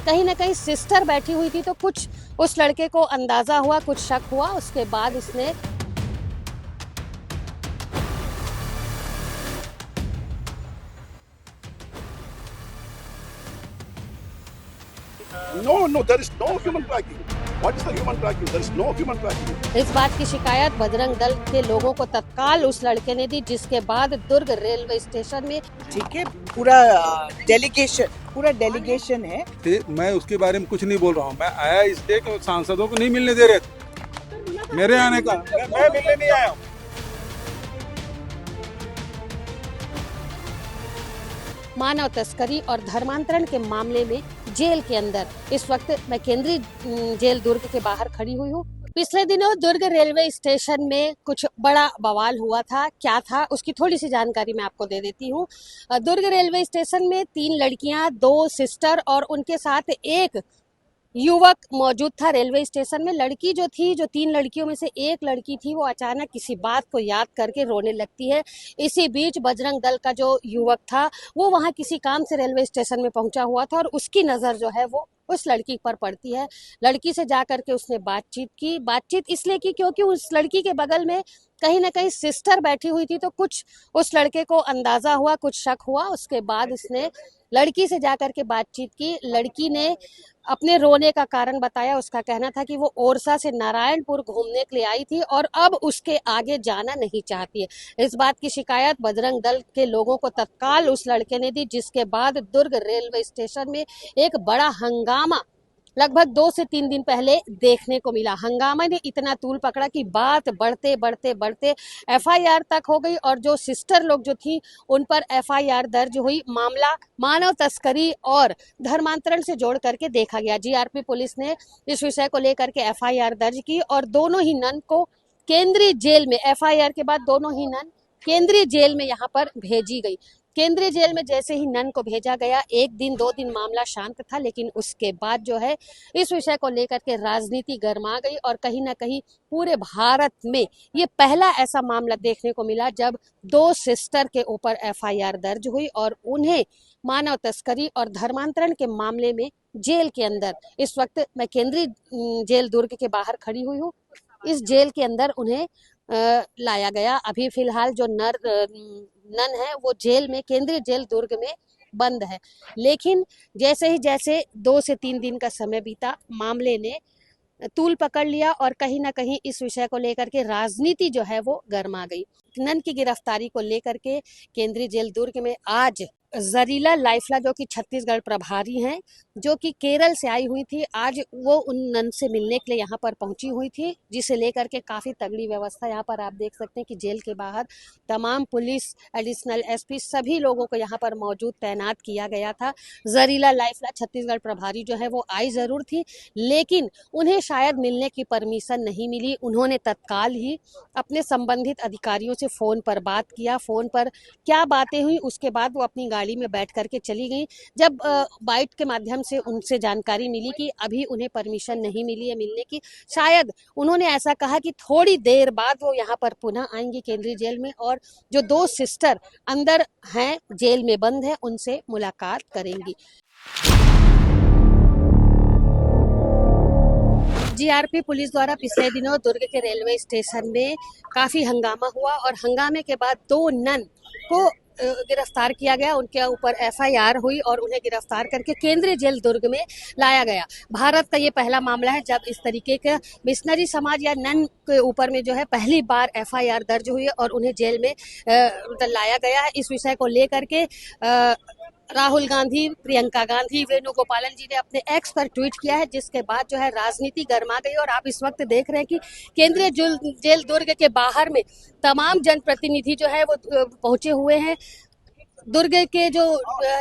कहीं ना कहीं सिस्टर बैठी हुई थी, तो कुछ उस लड़के को अंदाजा हुआ, कुछ शक हुआ। उसके बाद उसने No, there is no human tracking. What is the human tracking? There is no human tracking. इस बात की शिकायत बजरंग दल के लोगों को तत्काल उस लड़के ने दी, जिसके बाद दुर्ग रेलवे स्टेशन में ठीक है, पूरा डेलीगेशन है। मैं उसके बारे में कुछ नहीं बोल रहा हूँ। मैं आया इसलिए कि सांसदों को नहीं मिलने दे रहे थे मेरे आने का। मैं मिलने नहीं आया हूँ। मानव तस्करी और धर्मांतरण के मामले में जेल के अंदर इस वक्त मैं केंद्रीय जेल दुर्ग के बाहर खड़ी हुई हूँ। पिछले दिनों दुर्ग रेलवे स्टेशन में कुछ बड़ा बवाल हुआ था। क्या था उसकी थोड़ी सी जानकारी मैं आपको दे देती हूँ। दुर्ग रेलवे स्टेशन में 3 लड़कियां, 2 सिस्टर और उनके साथ एक युवक मौजूद था रेलवे स्टेशन में। लड़की जो थी, जो 3 लड़कियों में से एक लड़की थी, वो अचानक किसी बात को याद करके रोने लगती है। इसी बीच बजरंग दल का जो युवक था वो वहां किसी काम से रेलवे स्टेशन में पहुंचा हुआ था और उसकी नजर जो है वो उस लड़की पर पड़ती है। लड़की से जाकर के उसने बातचीत इसलिए की क्योंकि उस लड़की के बगल में कहीं ना कहीं सिस्टर बैठी हुई थी, तो कुछ उस लड़के को अंदाजा हुआ, कुछ शक हुआ। उसके बाद उसने लड़की से जाकर के बातचीत की। लड़की ने अपने रोने का कारण बताया। उसका कहना था कि वो ओरछा से नारायणपुर घूमने के लिए आई थी और अब उसके आगे जाना नहीं चाहती है। इस बात की शिकायत बजरंग दल के लोगों को तत्काल उस लड़के ने दी, जिसके बाद दुर्ग रेलवे स्टेशन में एक बड़ा हंगामा लगभग 2 से 3 दिन पहले देखने को मिला। हंगामा ने इतना तूल पकड़ा कि बात बढ़ते बढ़ते बढ़ते एफआईआर तक हो गई और जो सिस्टर लोग जो थी उन पर एफआईआर दर्ज हुई। मामला मानव तस्करी और धर्मांतरण से जोड़ करके देखा गया। जीआरपी पुलिस ने इस विषय को लेकर के एफआईआर दर्ज की और दोनों ही नन को केंद्रीय जेल में, एफआईआर के बाद दोनों ही नन केंद्रीय जेल में यहाँ पर भेजी गई। केंद्रीय जेल में जैसे ही नन को भेजा गया, 1 दिन 2 दिन मामला शांत था, लेकिन उसके बाद जो है इस विषय को लेकर के राजनीति गर्मा गई और कहीं ना कहीं पूरे भारत में ये पहला ऐसा मामला देखने को मिला जब 2 सिस्टर के ऊपर एफआईआर दर्ज हुई और उन्हें मानव तस्करी और धर्मांतरण के मामले में जेल के अंदर, इस वक्त मैं केंद्रीय जेल दुर्ग के बाहर खड़ी हुई हूँ, इस जेल के अंदर उन्हें लाया गया। अभी फिलहाल जो नन है वो जेल में, केंद्रीय जेल दुर्ग में बंद है। लेकिन जैसे 2 से 3 दिन का समय बीता, मामले ने तूल पकड़ लिया और कहीं ना कहीं इस विषय को लेकर के राजनीति जो है वो गर्मा गई। नन की गिरफ्तारी को लेकर के केंद्रीय जेल दुर्ग में आज जरीला लाइफला जो कि छत्तीसगढ़ प्रभारी हैं, जो कि केरल से आई हुई थी, आज वो उन नन से मिलने के लिए यहाँ पर पहुंची हुई थी, जिसे लेकर के काफ़ी तगड़ी व्यवस्था यहाँ पर आप देख सकते हैं कि जेल के बाहर तमाम पुलिस, एडिशनल एसपी सभी लोगों को यहाँ पर मौजूद तैनात किया गया था। जरीला लाइफला छत्तीसगढ़ प्रभारी जो है वो आई ज़रूर थी, लेकिन उन्हें शायद मिलने की परमिशन नहीं मिली। उन्होंने तत्काल ही अपने संबंधित अधिकारियों से फ़ोन पर बात किया। फ़ोन पर क्या बातें हुई उसके बाद वो अपनी गाड़ी में बैठ करके चली गई। जब बाइट के माध्यम से उनसे जानकारी मिली कि अभी उन्हें परमिशन नहीं मिली है मिलने की, शायद उन्होंने ऐसा कहा कि थोड़ी देर बाद वो यहाँ पर पुनः आएंगी केंद्रीय जेल में और जो 2 सिस्टर अंदर हैं, जेल में बंद है, उनसे मुलाकात करेंगी। जीआरपी पुलिस द्वारा पिछले दिनों दुर्ग के रेलवे स्टेशन में काफी हंगामा हुआ और हंगामे के बाद 2 नन को गिरफ्तार किया गया। उनके ऊपर एफआईआर हुई और उन्हें गिरफ्तार करके केंद्रीय जेल दुर्ग में लाया गया। भारत का ये पहला मामला है जब इस तरीके का मिशनरी समाज या नन के ऊपर में जो है पहली बार एफआईआर दर्ज हुई और उन्हें जेल में लाया गया है। इस विषय को लेकर के राहुल गांधी, प्रियंका गांधी, वेणुगोपालन जी ने अपने एक्स पर ट्वीट किया है, जिसके बाद जो है राजनीति गर्मा गई और आप इस वक्त देख रहे हैं कि केंद्रीय जेल दुर्ग के बाहर में तमाम जनप्रतिनिधि जो है वो पहुंचे हुए हैं। दुर्ग के जो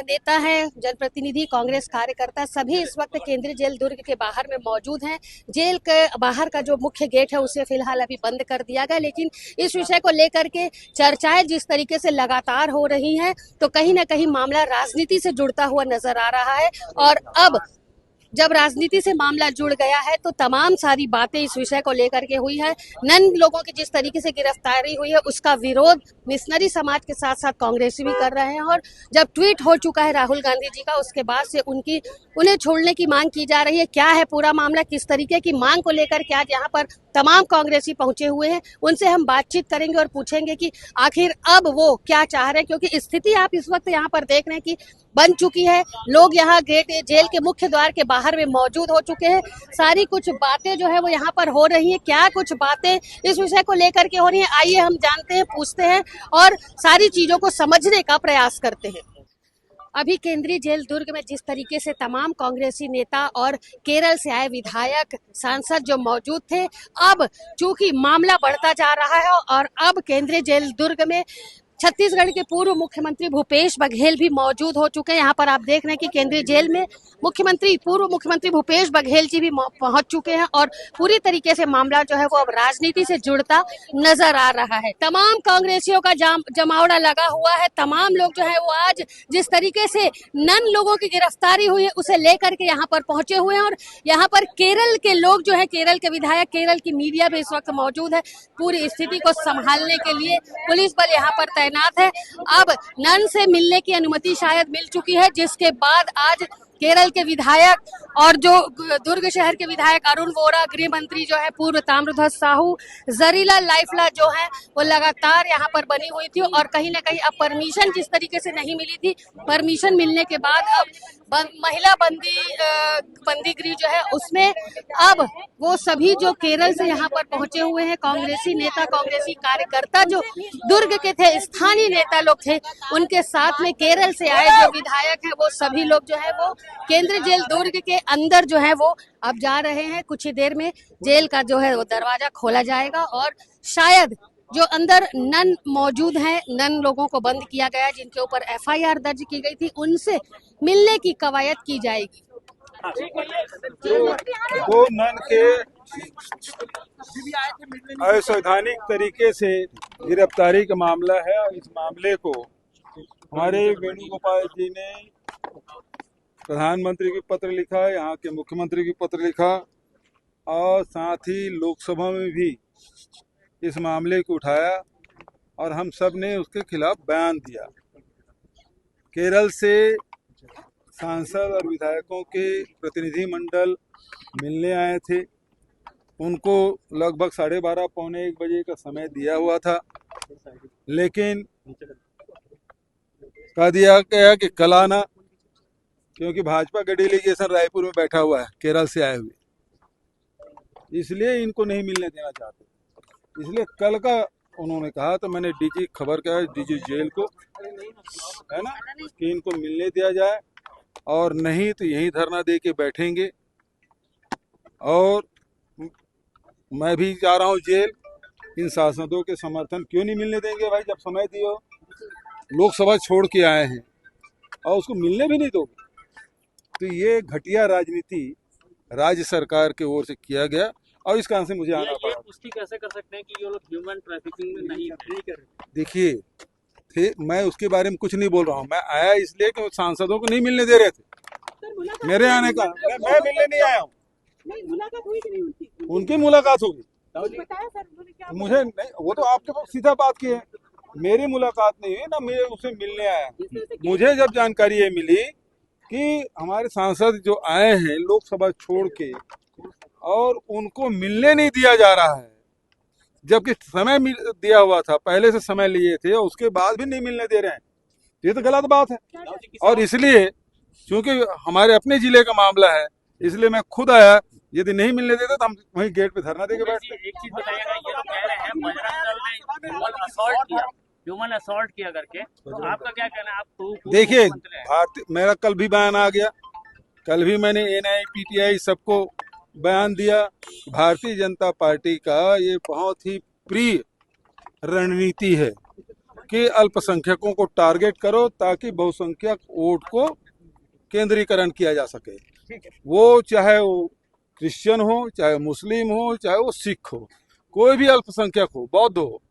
नेता हैं, जनप्रतिनिधि, कांग्रेस कार्यकर्ता सभी इस वक्त केंद्रीय जेल दुर्ग के बाहर में मौजूद हैं। जेल के बाहर का जो मुख्य गेट है उसे फिलहाल अभी बंद कर दिया गया, लेकिन इस विषय को लेकर के चर्चाएं जिस तरीके से लगातार हो रही हैं, तो कहीं ना कहीं मामला राजनीति से जुड़ता हुआ नजर आ रहा है और अब जब राजनीति से मामला जुड़ गया है तो तमाम सारी बातें इस विषय को लेकर के हुई है। नन लोगों की जिस तरीके से गिरफ्तारी हुई है उसका विरोध मिशनरी समाज के साथ साथ कांग्रेसी भी कर रहे हैं, और जब ट्वीट हो चुका है राहुल गांधी जी का, उसके बाद से उन्हें छोड़ने की मांग की जा रही है। क्या है पूरा मामला, किस तरीके की मांग को लेकर के आज यहाँ पर तमाम कांग्रेसी पहुंचे हुए हैं, उनसे हम बातचीत करेंगे और पूछेंगे कि आखिर अब वो क्या चाह रहे हैं, क्योंकि स्थिति आप इस वक्त यहाँ पर देख रहे हैं कि बन चुकी है। लोग यहाँ गेट जेल के मुख्य द्वार के बाहर में मौजूद हो चुके हैं। सारी कुछ बातें जो है वो यहाँ पर हो रही हैं। क्या कुछ बातें इस विषय को लेकर के हो रही हैं, आइए हम जानते हैं, पूछते हैं और सारी चीजों को समझने का प्रयास करते हैं। अभी केंद्रीय जेल दुर्ग में जिस तरीके से तमाम कांग्रेसी नेता और केरल से आए विधायक सांसद जो मौजूद थे, अब चूंकि मामला बढ़ता जा रहा है और अब केंद्रीय जेल दुर्ग में छत्तीसगढ़ के पूर्व मुख्यमंत्री भूपेश बघेल भी मौजूद हो चुके हैं। यहाँ पर आप देख रहे हैं कि केंद्रीय जेल में पूर्व मुख्यमंत्री भूपेश बघेल जी भी पहुंच चुके हैं और पूरी तरीके से मामला जो है वो अब राजनीति से जुड़ता नजर आ रहा है। तमाम कांग्रेसियों का जमावड़ा लगा हुआ है। तमाम लोग जो है वो आज जिस तरीके से नन लोगों की गिरफ्तारी हुई है उसे लेकर के यहाँ पर पहुंचे हुए हैं, और यहाँ पर केरल के लोग जो है, केरल के विधायक, केरल की मीडिया भी इस वक्त मौजूद है। पूरी स्थिति को संभालने के लिए पुलिस बल यहाँ पर तैनात है। अब नन से मिलने की अनुमति शायद मिल चुकी है, जिसके बाद आज केरल के विधायक और जो दुर्ग शहर के विधायक अरुण वोरा, गृह मंत्री जो है पूर्व ताम्रध्वज साहू, जरीलाल लाइफला जो है वो लगातार यहाँ पर बनी हुई थी, और कहीं ना कहीं अब परमिशन जिस तरीके से नहीं मिली थी, परमिशन मिलने के बाद अब महिला बंदी गृह जो है उसमें अब वो सभी जो केरल से यहाँ पर पहुंचे हुए हैं, कांग्रेसी नेता, कांग्रेसी कार्यकर्ता जो दुर्ग के थे, स्थानीय नेता लोग थे, उनके साथ में केरल से आए जो विधायक हैं, वो सभी लोग जो है वो केंद्रीय जेल दुर्ग के अंदर जो है वो अब जा रहे हैं। कुछ ही देर में जेल का जो है वो दरवाजा खोला जाएगा और शायद जो अंदर नन मौजूद हैं, नन लोगों को बंद किया गया जिनके ऊपर एफआईआर दर्ज की गई थी, उनसे मिलने की कवायद की जाएगी। वो नन के असंवैधानिक तरीके से गिरफ्तारी का मामला है, और इस मामले को हमारे वेणुगोपाल जी ने प्रधानमंत्री को पत्र लिखा, यहाँ के मुख्यमंत्री को पत्र लिखा, और साथ ही लोकसभा में भी इस मामले को उठाया और हम सब ने उसके खिलाफ बयान दिया। केरल से सांसद और विधायकों के प्रतिनिधि मंडल मिलने आए थे। उनको लगभग 12:30 पौने 1 बजे का समय दिया हुआ था, लेकिन कह दिया गया कि कल आना, क्योंकि भाजपा का डेलीगेशन रायपुर में बैठा हुआ है केरल से आए हुए, इसलिए इनको नहीं मिलने देना चाहते। इसलिए कल का उन्होंने कहा, तो मैंने डीजी खबर किया, डीजी जेल को, है ना, कि इनको मिलने दिया जाए, और नहीं तो यहीं धरना दे के बैठेंगे। और मैं भी जा रहा हूँ जेल। इन सांसदों के समर्थन क्यों नहीं मिलने देंगे भाई, जब समय दियो, लोकसभा छोड़ के आए हैं और उसको मिलने भी नहीं दोगे, तो ये घटिया राजनीति राज्य सरकार की ओर से किया गया, और इस कारण से मुझे आना पड़ा। पुष्टि कैसे कर सकते हैं कि ये लोग ह्यूमन ट्रैफिकिंग में नहीं कर रहे? देखिए, मैं उसके बारे में कुछ नहीं बोल रहा हूँ। मैं आया इसलिए कि सांसदों को नहीं मिलने दे रहे थे मेरे आने का। मैं मिलने नहीं आया हूँ। मुलाकात हुई कि नहीं उनकी मुलाकात होगी, मुझे नहीं, वो तो आपके पास सीधा बात की है। मेरी मुलाकात नहीं हुई ना, मैं उसे मिलने आया। मुझे जब जानकारी ये मिली कि हमारे सांसद जो आए हैं लोकसभा छोड़ के, और उनको मिलने नहीं दिया जा रहा है, जबकि समय दिया हुआ था, पहले से समय लिए थे, और उसके बाद भी नहीं मिलने दे रहे हैं, ये तो गलत बात है। और इसलिए क्योंकि हमारे अपने जिले का मामला है, इसलिए मैं खुद आया। यदि नहीं मिलने देते तो हम वहीं गेट पे धरना देके बैठते। एक चीज बताइएगा, ये लोग कह रहे हैं बजरंग दल ने ह्यूमन असॉल्ट किया करके, तो आपका क्या कहना है? आप देखिए, मेरा कल भी बयान आ गया, कल भी मैंने एनआई पीटीआई सबको बयान दिया। भारतीय जनता पार्टी का ये बहुत ही प्रिय रणनीति है कि अल्पसंख्यकों को टारगेट करो ताकि बहुसंख्यक वोट को केंद्रीकरण किया जा सके। वो चाहे वो क्रिश्चियन हो, चाहे मुस्लिम हो, चाहे वो सिख हो, कोई भी अल्पसंख्यक हो, बौद्ध हो,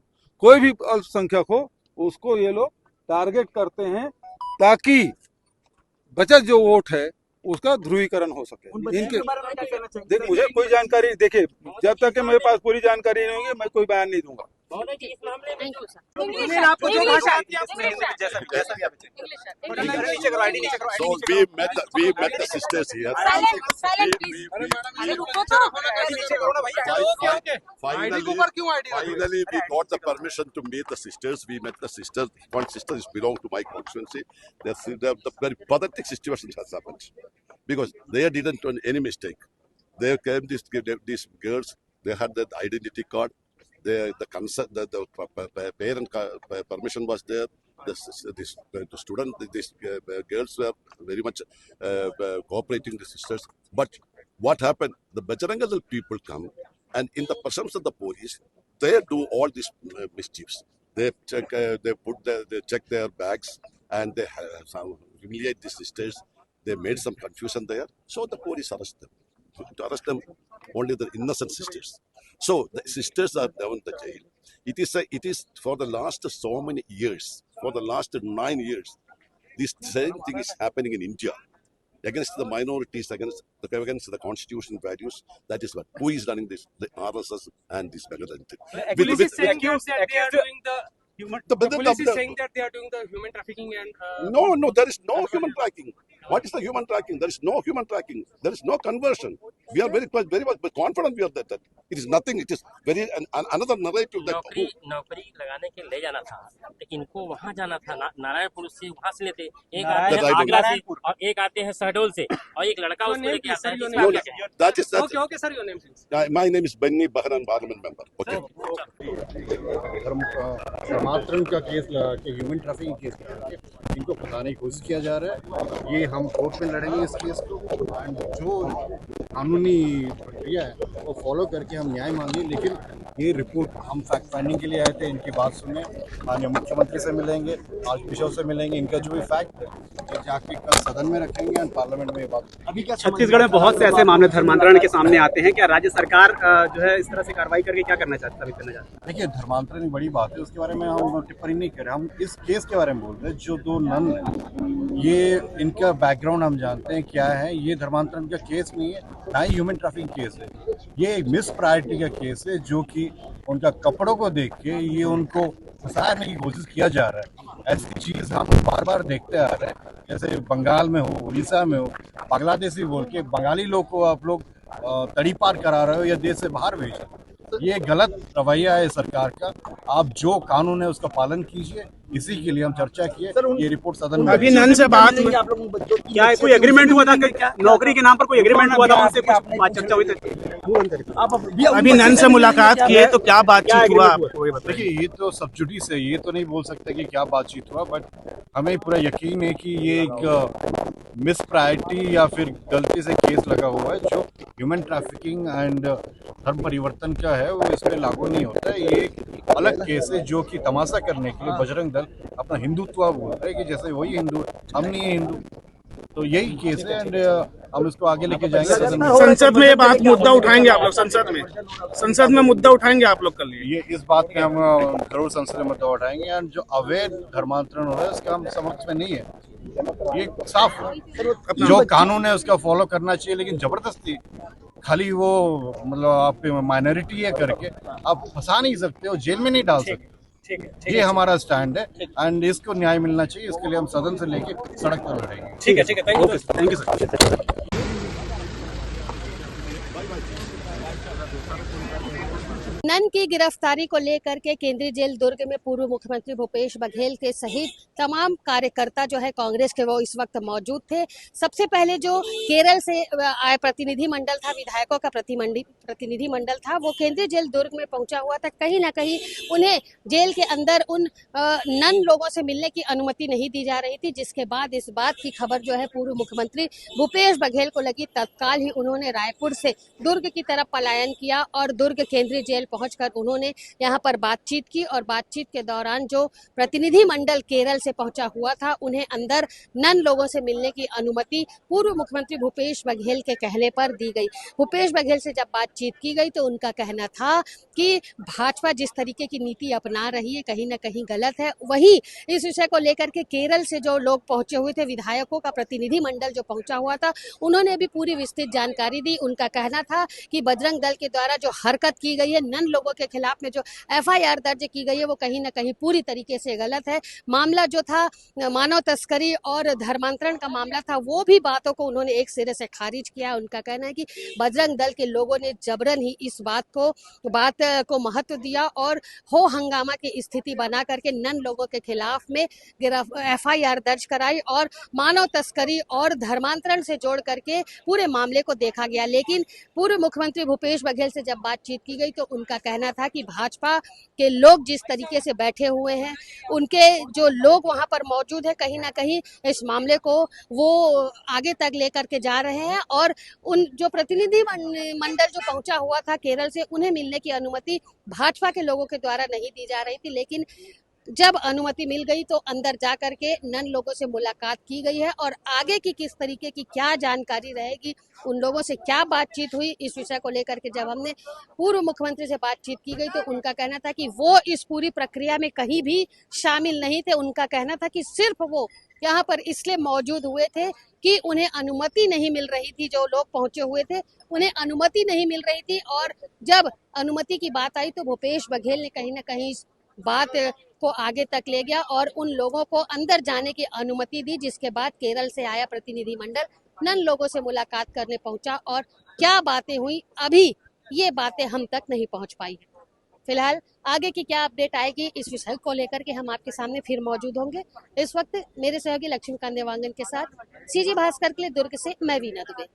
कोई भी अल्पसंख्यक हो, उसको ये लोग टारगेट करते हैं ताकि बचत जो वोट है उसका ध्रुवीकरण हो सके। इनके देख मुझे कोई जानकारी, देखिए जब तक कि मेरे पास पूरी जानकारी नहीं होगी मैं कोई बयान नहीं दूंगा। Thank you sir. आपको जो भाषा आती है उसमें जैसा जैसा भी आप नीचे करो, आईडी नीचे करो। So we met the sisters here. Finally, we got the permission to meet the sisters. We met the sisters. One sister is belong to my constituency. The very pathetic situation has happened because they didn't do any mistake. They came these girls. They had that identity card. The consent, the parent permission was there. The student, these girls were very much cooperating the sisters. But what happened? The Bajrang Dal people come, and in the presence of the police, they do all these mischiefs. They check, they check their bags, and they humiliate the sisters. They made some confusion there, so the police arrest them. To arrest them, only the innocent sisters. So the sisters are down in the jail. It is for the last so many years, for the last 9 years, this same thing is happening in India against the minorities, against the constitutional values. That is what. Who is running this? The RSS and this Bangladesh. Police is saying that they are doing the human. The police is saying that they are doing the human trafficking and. No, there is no human trafficking. What is the human trafficking? There is no human trafficking. There is no conversion. We are very much confident we are that it is nothing. It is very another narrative that नौकरी लगाने के ले जाना था, लेकिन इनको वहाँ जाना था, नारायणपुर से वहाँ से लेते, एक आते हैं आगरा से और एक आते हैं शहडोल से और एक लड़का उसको लेके आता है। that is Okay, sir, your name please. My name is Benny Bahran, Parliament member. Okay. धर्मांतरण का केस लगा के ह्यूमन ट्रैफिकिंग केस लगा के इनको फंसाने की कोशिश किया जा रहा है। ये हम कोर्ट में लड़ेंगे इस केस को, एंड जो कानूनी प्रक्रिया है वो फॉलो करके हम न्याय मांगेंगे। लेकिन ये रिपोर्ट हम फैक्ट फाइंडिंग के लिए आए थे, इनकी बात सुने, माननीय मुख्यमंत्री से मिलेंगे, आज बिशप से मिलेंगे, इनका जो भी फैक्ट है ये जाके कल सदन में रखेंगे और पार्लियामेंट में ये बात। अभी क्या छत्तीसगढ़ में बहुत से ऐसे मामले धर्मांतरण के सामने आते हैं, क्या राज्य सरकार जो है इस तरह से कार्रवाई करके क्या करना चाहती है? देखिए, धर्मांतरण एक बड़ी बात है, उसके बारे में हम टिप्पणी नहीं कर रहे। हम इस केस के बारे में बोल रहे हैं। जो दो नन हैं, ये इनका बैकग्राउंड हम जानते हैं क्या है। ये धर्मांतरण का केस नहीं है, ना ही ह्यूमन ट्रैफिकिंग केस है। ये एक मिस प्रायोरिटी का केस है, जो कि उनका कपड़ों को देख के ये उनको फंसाने की कोशिश किया जा रहा है। ऐसी चीज़ हम बार बार देखते आ रहे हैं, जैसे बंगाल में हो, उड़ीसा में हो, बांग्लादेशी बोल के बंगाली लोग को आप लोग तड़ी पार करा रहे हो या देश से बाहर भेज रहे हो। ये गलत रवैया है सरकार का। आप जो कानून है उसका पालन कीजिए, इसी के लिए हम चर्चा किए। ये रिपोर्ट सदन में अभी नन से बात क्या कोई एग्रीमेंट हुआ था? क्या नौकरी के नाम पर कोई एग्रीमेंट हुआ था? उनसे कुछ बात चर्चा हुई थी? अभी नन से मुलाकात की है तो क्या बातचीत हुआ आपको? देखिए, ये तो सब्जुडिस है, ये तो नहीं बोल सकते कि क्या बातचीत हुआ, बट हमें पूरा यकीन है कि ये एक मिस प्रायोरिटी या फिर गलती से केस लगा हुआ है। जो ह्यूमन ट्रैफिकिंग एंड धर्म परिवर्तन का है वो इस पर लागू नहीं होता है। ये एक अलग केस है जो कि तमाशा करने के लिए बजरंग दल अपना हिंदुत्व बोल रहे हैं कि जैसे वही हिंदू, हम नहीं है हिंदू। तो यही केस है एंड हम इसको आगे लेके जाएंगे। संसद में ये बात मुद्दा उठाएंगे आप लोग? संसद में मुद्दा उठाएंगे आप लोग कल? ये इस बात में हम जरूर संसद में मुद्दा उठाएंगे। एंड जो अवैध धर्मांतरण हो रहा है उसका हम समक्ष में नहीं है, ये साफ है। जो कानून है उसका फॉलो करना चाहिए, लेकिन जबरदस्ती खाली वो मतलब आप माइनॉरिटी है करके आप फंसा नहीं सकते हो, जेल में नहीं डाल सकते। ये हमारा स्टैंड है एंड इसको न्याय मिलना चाहिए। इसके लिए हम सदन से लेके सड़क पर लड़ेंगे। ठीक है, थैंक यू सर। नन की गिरफ्तारी को लेकर के केंद्रीय जेल दुर्ग में पूर्व मुख्यमंत्री भूपेश बघेल के सहित तमाम कार्यकर्ता जो है कांग्रेस के, वो इस वक्त मौजूद थे। सबसे पहले जो केरल से आए प्रतिनिधि मंडल था, विधायकों का प्रतिनिधि मंडल था, वो केंद्रीय जेल दुर्ग में पहुंचा हुआ था। कहीं ना कहीं उन्हें जेल के अंदर उन नन लोगों से मिलने की अनुमति नहीं दी जा रही थी, जिसके बाद इस बात की खबर जो है पूर्व मुख्यमंत्री भूपेश बघेल को लगी। तत्काल ही उन्होंने रायपुर से दुर्ग की तरफ पलायन किया और दुर्ग केंद्रीय केंद्रीय जेल पहुंचकर उन्होंने यहाँ पर बातचीत की और बातचीत के दौरान जो प्रतिनिधि मंडल केरल से पहुंचा हुआ था उन्हें अंदर नन लोगों से मिलने की अनुमति पूर्व मुख्यमंत्री भूपेश बघेल के कहने पर दी गई। भूपेश बघेल से जब बातचीत की गई तो उनका कहना था कि भाजपा जिस तरीके की नीति अपना रही है कहीं ना कहीं गलत है। वहीं इस विषय को लेकर के केरल से जो लोग पहुंचे हुए थे, विधायकों का प्रतिनिधि मंडल जो पहुंचा हुआ था, उन्होंने भी पूरी विस्तृत जानकारी दी। उनका कहना था कि बजरंग दल के द्वारा जो हरकत की गई है, नन लोगों के खिलाफ में जो FIR दर्ज की गई है, वो कहीं ना कहीं पूरी तरीके से गलत है। मामला जो था मानव तस्करी और धर्मांतरण का मामला था, वो भी बातों को उन्होंने एक सिरे से खारिज किया। उनका कहना है कि बजरंग दल के लोगों ने जबरन ही इस बात को महत्व दिया और हो हंगामा की स्थिति बना करके नन लोगों के खिलाफ में FIR दर्ज कराई और मानव तस्करी और धर्मांतरण से जोड़ करके पूरे मामले को देखा गया। लेकिन पूर्व मुख्यमंत्री भूपेश बघेल से जब बातचीत की गई तो उनका कहना था कि भाजपा के लोग जिस तरीके से बैठे हुए हैं, उनके जो लोग वहां पर मौजूद है, कहीं ना कहीं इस मामले को वो आगे तक लेकर के जा रहे हैं और उन जो प्रतिनिधि मंडल जो पहुंचा हुआ था केरल से, उन्हें मिलने की अनुमति भाजपा के लोगों के द्वारा नहीं दी जा रही थी। लेकिन जब अनुमति मिल गई तो अंदर जा करके नन लोगों से मुलाकात की गई है और आगे की किस तरीके की क्या जानकारी रहेगी, उन लोगों से क्या बातचीत हुई, इस विषय को लेकर के जब हमने पूर्व मुख्यमंत्री से बातचीत की गई तो उनका कहना था कि वो इस पूरी प्रक्रिया में कहीं भी शामिल नहीं थे। उनका कहना था कि सिर्फ वो यहाँ पर इसलिए मौजूद हुए थे कि उन्हें अनुमति नहीं मिल रही थी। जो लोग पहुंचे हुए थे उन्हें अनुमति नहीं मिल रही थी और जब अनुमति की बात आई तो भूपेश बघेल ने कहीं ना कहीं इस बात को आगे तक ले गया और उन लोगों को अंदर जाने की अनुमति दी, जिसके बाद केरल से आया प्रतिनिधि मंडल नन लोगों से मुलाकात करने पहुंचा और क्या बातें हुई अभी ये बातें हम तक नहीं पहुंच पाई। फिलहाल आगे की क्या अपडेट आएगी इस विषय को लेकर के हम आपके सामने फिर मौजूद होंगे। इस वक्त मेरे सहयोगी लक्ष्मीकांत देवांगन के साथ CG भास्कर के लिए दुर्ग से मैं वीना दुबे।